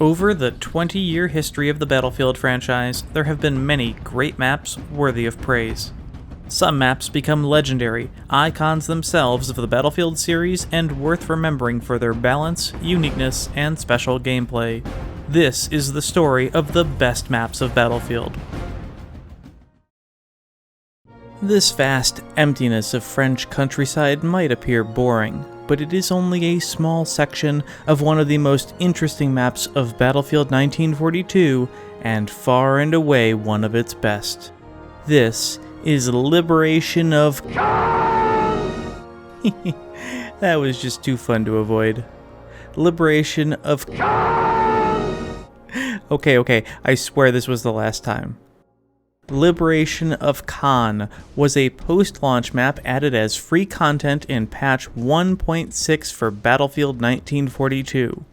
Over the 20-year history of the Battlefield franchise, there have been many great maps worthy of praise. Some maps become legendary, icons themselves of the Battlefield series and worth remembering for their balance, uniqueness, and special gameplay. This is the story of the best maps of Battlefield. This vast emptiness of French countryside might appear boring, but it is only a small section of one of the most interesting maps of Battlefield 1942, and far and away one of its best. This is Liberation of Caen! That was just too fun to avoid. Liberation of Caen! Okay, I swear this was the last time. Liberation of Caen was a post-launch map added as free content in patch 1.6 for Battlefield 1942.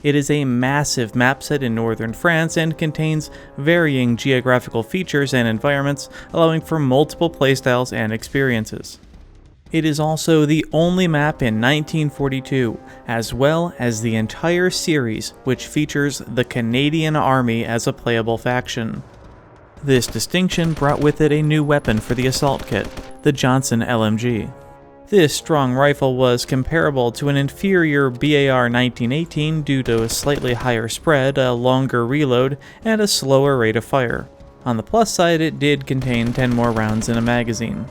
It is a massive map set in northern France and contains varying geographical features and environments, allowing for multiple playstyles and experiences. It is also the only map in 1942, as well as the entire series, which features the Canadian Army as a playable faction. This distinction brought with it a new weapon for the assault kit, the Johnson LMG. This strong rifle was comparable to an inferior BAR 1918 due to a slightly higher spread, a longer reload, and a slower rate of fire. On the plus side, it did contain 10 more rounds in a magazine.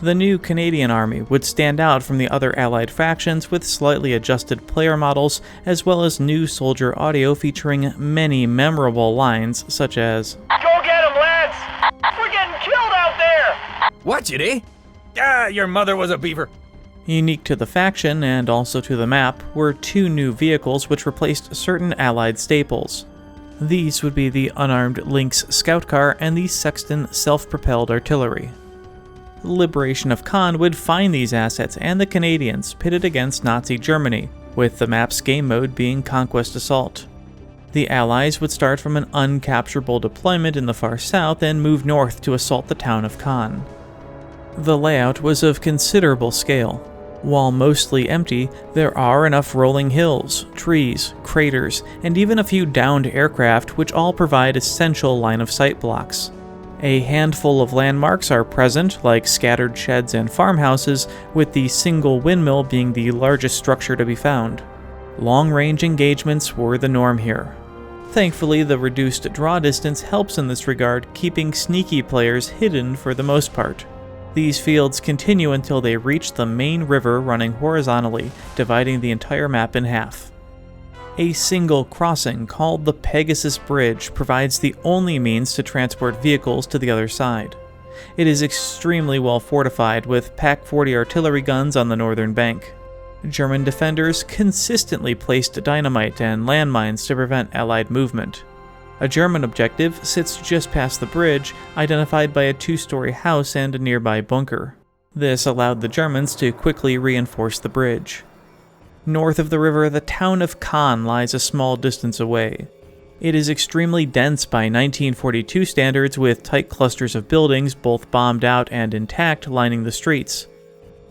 The new Canadian Army would stand out from the other Allied factions with slightly adjusted player models, as well as new soldier audio featuring many memorable lines such as, "Go get him, lads! We're getting killed out there!" What, Judy? Ah, your mother was a beaver. Unique to the faction, and also to the map, were two new vehicles which replaced certain Allied staples. These would be the unarmed Lynx scout car and the Sexton self-propelled artillery. Liberation of Caen would find these assets and the Canadians pitted against Nazi Germany, with the map's game mode being Conquest Assault. The Allies would start from an uncapturable deployment in the far south and move north to assault the town of Caen. The layout was of considerable scale. While mostly empty, there are enough rolling hills, trees, craters, and even a few downed aircraft which all provide essential line-of-sight blocks. A handful of landmarks are present, like scattered sheds and farmhouses, with the single windmill being the largest structure to be found. Long-range engagements were the norm here. Thankfully, the reduced draw distance helps in this regard, keeping sneaky players hidden for the most part. These fields continue until they reach the main river running horizontally, dividing the entire map in half. A single crossing, called the Pegasus Bridge, provides the only means to transport vehicles to the other side. It is extremely well fortified, with PaK-40 artillery guns on the northern bank. German defenders consistently placed dynamite and landmines to prevent Allied movement. A German objective sits just past the bridge, identified by a two-story house and a nearby bunker. This allowed the Germans to quickly reinforce the bridge. North of the river, the town of Caen lies a small distance away. It is extremely dense by 1942 standards, with tight clusters of buildings, both bombed out and intact, lining the streets.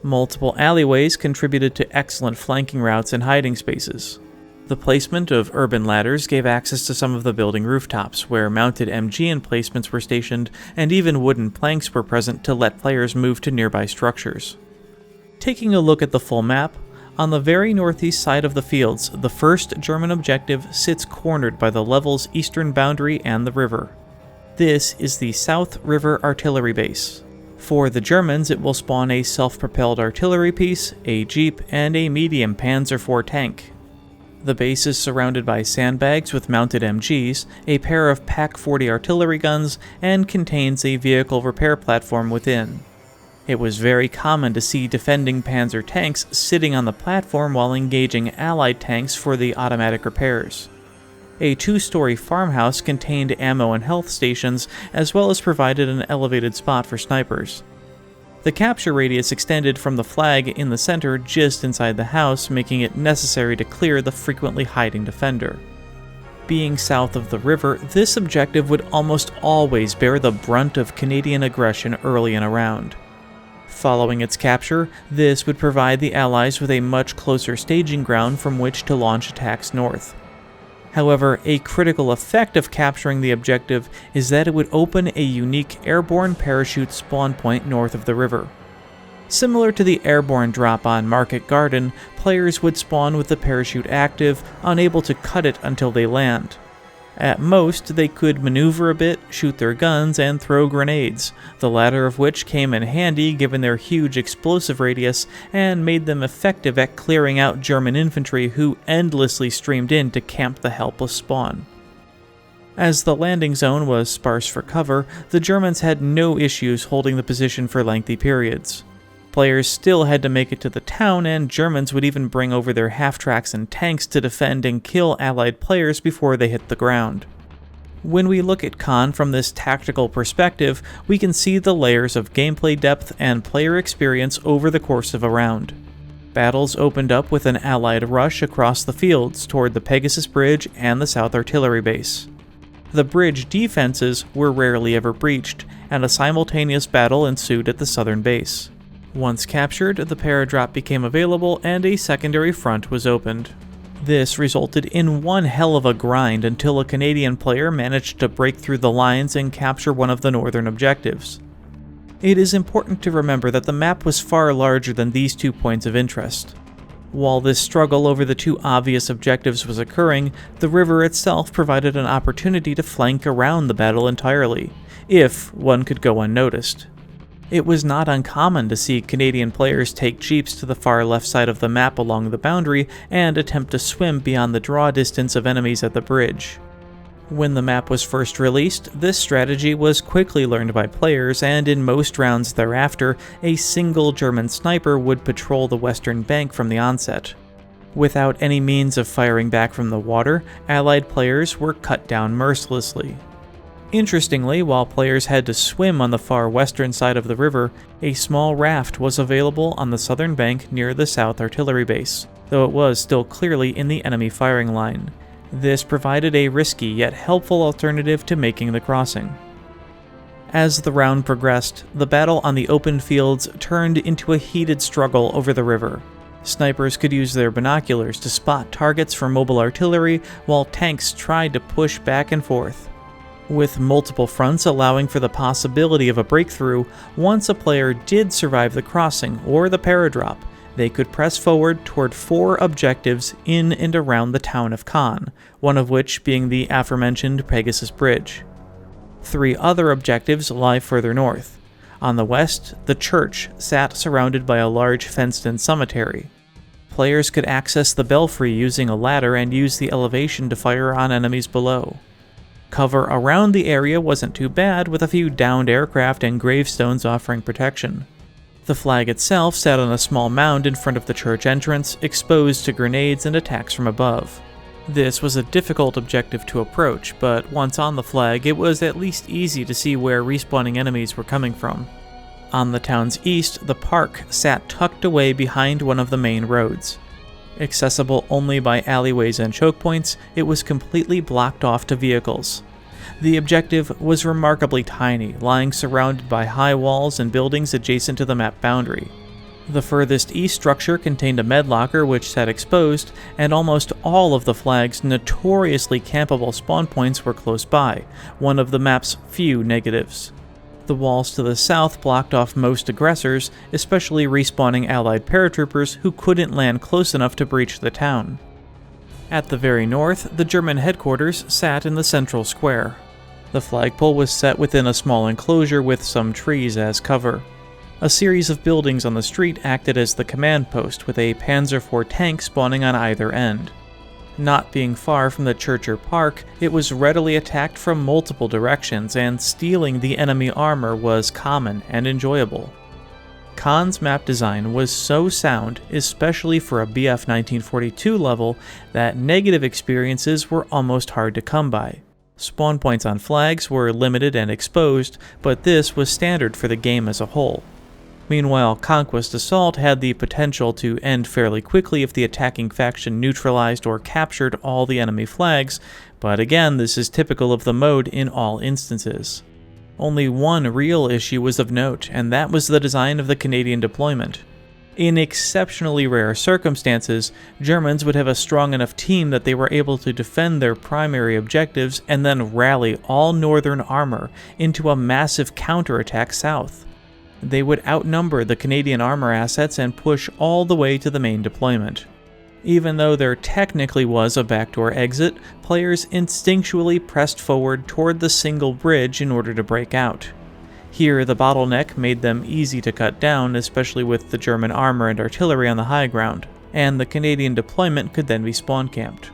Multiple alleyways contributed to excellent flanking routes and hiding spaces. The placement of urban ladders gave access to some of the building rooftops, where mounted MG emplacements were stationed, and even wooden planks were present to let players move to nearby structures. Taking a look at the full map, on the very northeast side of the fields, the first German objective sits cornered by the level's eastern boundary and the river. This is the South River Artillery Base. For the Germans, it will spawn a self-propelled artillery piece, a jeep, and a medium Panzer IV tank. The base is surrounded by sandbags with mounted MGs, a pair of PaK-40 artillery guns, and contains a vehicle repair platform within. It was very common to see defending Panzer tanks sitting on the platform while engaging Allied tanks for the automatic repairs. A two-story farmhouse contained ammo and health stations, as well as provided an elevated spot for snipers. The capture radius extended from the flag in the center just inside the house, making it necessary to clear the frequently hiding defender. Being south of the river, this objective would almost always bear the brunt of Canadian aggression early in a round. Following its capture, this would provide the Allies with a much closer staging ground from which to launch attacks north. However, a critical effect of capturing the objective is that it would open a unique airborne parachute spawn point north of the river. Similar to the airborne drop on Market Garden, players would spawn with the parachute active, unable to cut it until they land. At most, they could maneuver a bit, shoot their guns, and throw grenades, the latter of which came in handy given their huge explosive radius and made them effective at clearing out German infantry who endlessly streamed in to camp the helpless spawn. As the landing zone was sparse for cover, the Germans had no issues holding the position for lengthy periods. Players still had to make it to the town, and Germans would even bring over their half-tracks and tanks to defend and kill Allied players before they hit the ground. When we look at Caen from this tactical perspective, we can see the layers of gameplay depth and player experience over the course of a round. Battles opened up with an Allied rush across the fields toward the Pegasus Bridge and the South Artillery Base. The bridge defenses were rarely ever breached, and a simultaneous battle ensued at the southern base. Once captured, the paradrop became available and a secondary front was opened. This resulted in one hell of a grind until a Canadian player managed to break through the lines and capture one of the northern objectives. It is important to remember that the map was far larger than these 2 points of interest. While this struggle over the 2 obvious objectives was occurring, the river itself provided an opportunity to flank around the battle entirely, if one could go unnoticed. It was not uncommon to see Canadian players take jeeps to the far left side of the map along the boundary and attempt to swim beyond the draw distance of enemies at the bridge. When the map was first released, this strategy was quickly learned by players, and in most rounds thereafter, a single German sniper would patrol the western bank from the onset. Without any means of firing back from the water, Allied players were cut down mercilessly. Interestingly, while players had to swim on the far western side of the river, a small raft was available on the southern bank near the South Artillery Base, though it was still clearly in the enemy firing line. This provided a risky yet helpful alternative to making the crossing. As the round progressed, the battle on the open fields turned into a heated struggle over the river. Snipers could use their binoculars to spot targets for mobile artillery, while tanks tried to push back and forth. With multiple fronts allowing for the possibility of a breakthrough, once a player did survive the crossing or the paradrop, they could press forward toward 4 objectives in and around the town of Caen, one of which being the aforementioned Pegasus Bridge. 3 other objectives lie further north. On the west, the church sat surrounded by a large fenced-in cemetery. Players could access the belfry using a ladder and use the elevation to fire on enemies below. Cover around the area wasn't too bad, with a few downed aircraft and gravestones offering protection. The flag itself sat on a small mound in front of the church entrance, exposed to grenades and attacks from above. This was a difficult objective to approach, but once on the flag, it was at least easy to see where respawning enemies were coming from. On the town's east, the park sat tucked away behind one of the main roads. Accessible only by alleyways and choke points, it was completely blocked off to vehicles. The objective was remarkably tiny, lying surrounded by high walls and buildings adjacent to the map boundary. The furthest east structure contained a med locker which sat exposed, and almost all of the flag's notoriously campable spawn points were close by, one of the map's few negatives. The walls to the south blocked off most aggressors, especially respawning Allied paratroopers who couldn't land close enough to breach the town. At the very north, the German headquarters sat in the central square. The flagpole was set within a small enclosure with some trees as cover. A series of buildings on the street acted as the command post, with a Panzer IV tank spawning on either end. Not being far from the church or park, it was readily attacked from multiple directions, and stealing the enemy armor was common and enjoyable. Caen's map design was so sound, especially for a BF 1942 level, that negative experiences were almost hard to come by. Spawn points on flags were limited and exposed, but this was standard for the game as a whole. Meanwhile, Conquest Assault had the potential to end fairly quickly if the attacking faction neutralized or captured all the enemy flags, but again, this is typical of the mode in all instances. Only one real issue was of note, and that was the design of the Canadian deployment. In exceptionally rare circumstances, Germans would have a strong enough team that they were able to defend their primary objectives and then rally all northern armor into a massive counterattack south. They would outnumber the Canadian armor assets and push all the way to the main deployment. Even though there technically was a backdoor exit, players instinctually pressed forward toward the single bridge in order to break out. Here, the bottleneck made them easy to cut down, especially with the German armor and artillery on the high ground, and the Canadian deployment could then be spawn camped.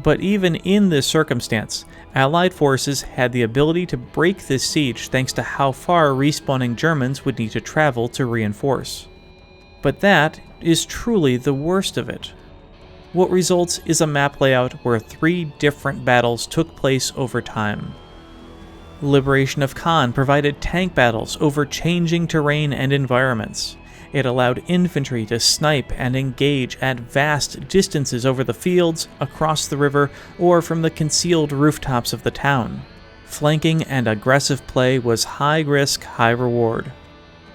But even in this circumstance, Allied forces had the ability to break this siege thanks to how far respawning Germans would need to travel to reinforce. But that is truly the worst of it. What results is a map layout where 3 different battles took place over time. Liberation of Caen provided tank battles over changing terrain and environments. It allowed infantry to snipe and engage at vast distances over the fields, across the river, or from the concealed rooftops of the town. Flanking and aggressive play was high risk, high reward.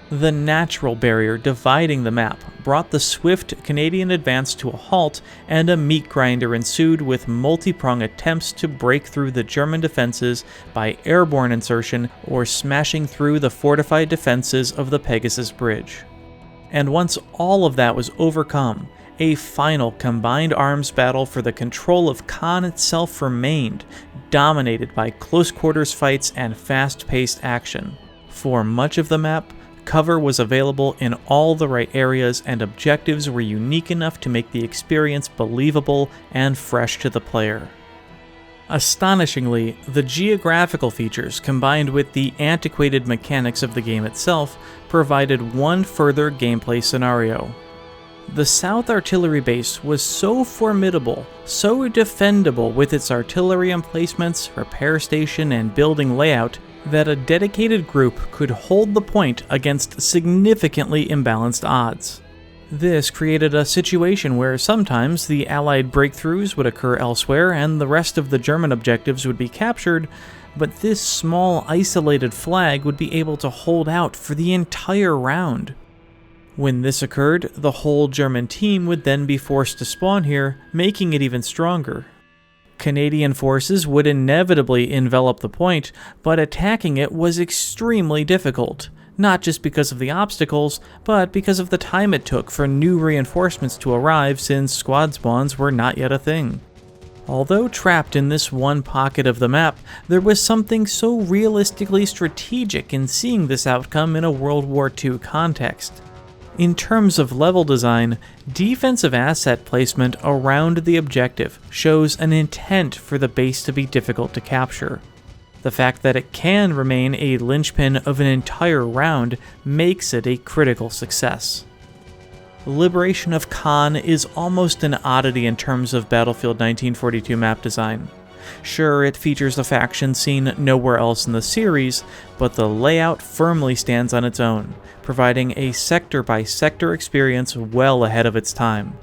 The natural barrier dividing the map brought the swift Canadian advance to a halt, and a meat grinder ensued with multi-pronged attempts to break through the German defenses by airborne insertion or smashing through the fortified defenses of the Pegasus Bridge. And once all of that was overcome, a final combined arms battle for the control of Caen itself remained, dominated by close quarters fights and fast-paced action. For much of the map, cover was available in all the right areas, and objectives were unique enough to make the experience believable and fresh to the player. Astonishingly, the geographical features combined with the antiquated mechanics of the game itself provided one further gameplay scenario. The South Artillery Base was so formidable, so defendable with its artillery emplacements, repair station, and building layout, that a dedicated group could hold the point against significantly imbalanced odds. This created a situation where sometimes the Allied breakthroughs would occur elsewhere and the rest of the German objectives would be captured, but this small isolated flag would be able to hold out for the entire round. When this occurred, the whole German team would then be forced to spawn here, making it even stronger. Canadian forces would inevitably envelop the point, but attacking it was extremely difficult, not just because of the obstacles, but because of the time it took for new reinforcements to arrive since squad spawns were not yet a thing. Although trapped in this one pocket of the map, there was something so realistically strategic in seeing this outcome in a World War II context. In terms of level design, defensive asset placement around the objective shows an intent for the base to be difficult to capture. The fact that it can remain a linchpin of an entire round makes it a critical success. Liberation of Caen is almost an oddity in terms of Battlefield 1942 map design. Sure, it features a faction seen nowhere else in the series, but the layout firmly stands on its own, providing a sector-by-sector experience well ahead of its time.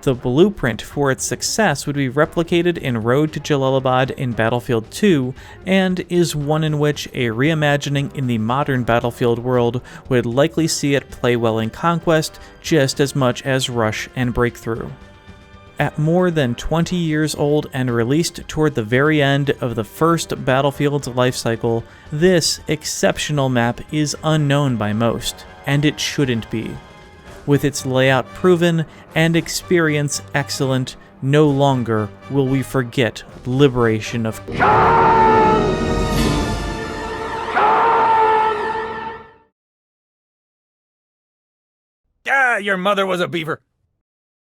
The blueprint for its success would be replicated in Road to Jalalabad in Battlefield 2, and is one in which a reimagining in the modern Battlefield world would likely see it play well in Conquest just as much as Rush and Breakthrough. At more than 20 years old and released toward the very end of the first Battlefield's lifecycle, this exceptional map is unknown by most, and it shouldn't be. With its layout proven and experience excellent, no longer will we forget Liberation of Your mother was a beaver.